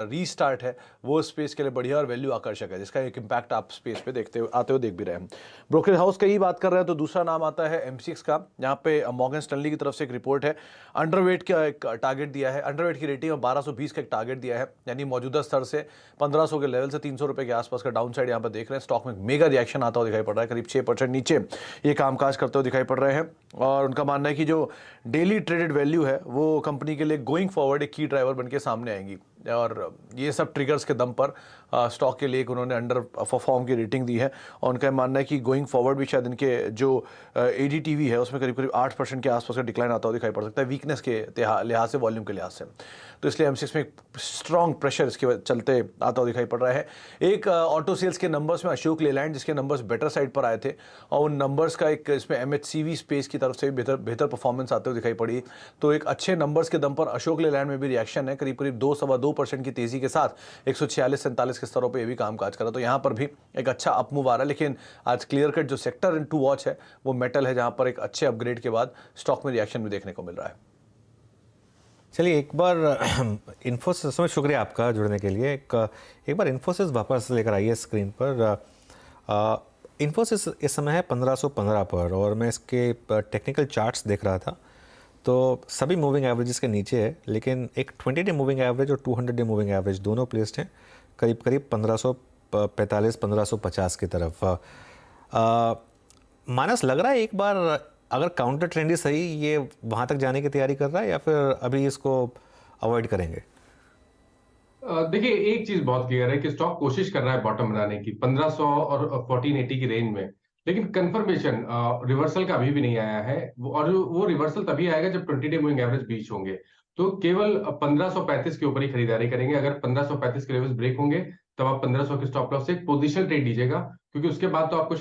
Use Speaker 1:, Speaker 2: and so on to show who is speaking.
Speaker 1: Restart है वो space के लिए बढ़िया और वैल्यू आकर्षक है, जिसका एक इम्पैक्ट आप स्पेस पे देखते हुए आते हुए देख भी रहे हैं। ब्रोकरेज हाउस का ही बात कर रहे हैं तो दूसरा नाम आता है एमसीएक्स का। यहाँ पे मॉर्गन स्टैनली की तरफ से एक रिपोर्ट है, अंडरवेट का एक टारगेट दिया है, अंडरवेट की रेटिंग और 1220 का एक टारगेट दिया है, यानी मौजूदा स्तर से 1500 के लेवल से 300 रुपए के आसपास का डाउन साइड यहाँ पर देख रहे हैं। स्टॉक में मेगा रिएक्शन आता हुआ दिखाई पड़ रहा है, करीब 6% नीचे ये कामकाज करते हुए दिखाई पड़ रहे हैं। और उनका मानना है कि जो डेली ट्रेडेड वैल्यू है वो कंपनी के लिए गोइंग फॉरवर्ड एक की ड्राइवर बनके सामने आएंगी, और ये सब ट्रिगर्स के दम पर स्टॉक के लिए उन्होंने अंडर परफॉर्म की रेटिंग दी है। और उनका मानना है कि गोइंग फॉरवर्ड भी शायद इनके जो एडीटीवी है उसमें करीब करीब 8% के आसपास का डिक्लाइन आता हुआ दिखाई पड़ सकता है, वीकनेस के लिहाज से, वॉल्यूम के लिहाज से। तो इसलिए एमसीएक्स में एक स्ट्रॉन्ग प्रेशर इसके चलते आता हुआ दिखाई पड़ रहा है। एक ऑटो सेल्स के नंबर्स में अशोक लेलैंड, जिसके नंबर्स बेटर साइड पर आए थे, और उन नंबर्स का एक इसमें एमएचसीवी स्पेस की तरफ से भी बेहतर परफॉर्मेंस आते हुए दिखाई पड़ी। तो एक अच्छे नंबर्स के दम पर अशोक लेलैंड में भी रिएक्शन है, करीब करीब 2-2.25% की तेजी के साथ 146-47 के स्तरों पर यह भी कामकाज करा। तो यहाँ पर भी एक अच्छा अपमूव आ रहा है। लेकिन आज क्लियर कट जो सेक्टर टू वॉच है वो मेटल है, जहां पर एक अच्छे अपग्रेड के बाद स्टॉक में रिएक्शन भी देखने को मिल रहा है।
Speaker 2: चलिए एक बार इन्फोसिस में, शुक्रिया आपका जुड़ने के लिए। एक बार इन्फोसिस वापस लेकर आइए स्क्रीन पर। इन्फोसिस इस समय है 1515 पर, और मैं इसके टेक्निकल चार्ट्स देख रहा था तो सभी मूविंग एवरेजेस के नीचे है, लेकिन एक 20 डे मूविंग एवरेज और 200 डे मूविंग एवरेज दोनों प्लेस्ड हैं करीब करीब 1545-1550 की तरफ। मानस, लग रहा है एक बार अगर काउंटर ट्रेंड ही सही, ये वहाँ तक जाने की तैयारी कर रहा है या फिर अभी इसको अवॉइड करेंगे?
Speaker 3: देखिए, एक चीज बहुत क्लियर है कि स्टॉक कोशिश कर रहा है बॉटम बनाने की 1500 और 1480 की रेंज में, लेकिन कंफर्मेशन रिवर्सल का अभी भी नहीं आया है। और वो रिवर्सल तभी आएगा जब 20 डे मूविंग एवरेज बीच होंगे। तो केवल 1535 के ऊपर ही खरीदारी करेंगे। अगर 1535 के लेवल्स ब्रेक होंगे तब आप 1500 के स्टॉप लॉस से एक पोजीशन ट्रेड लीजिएगा, क्योंकि उसके बाद तो आपको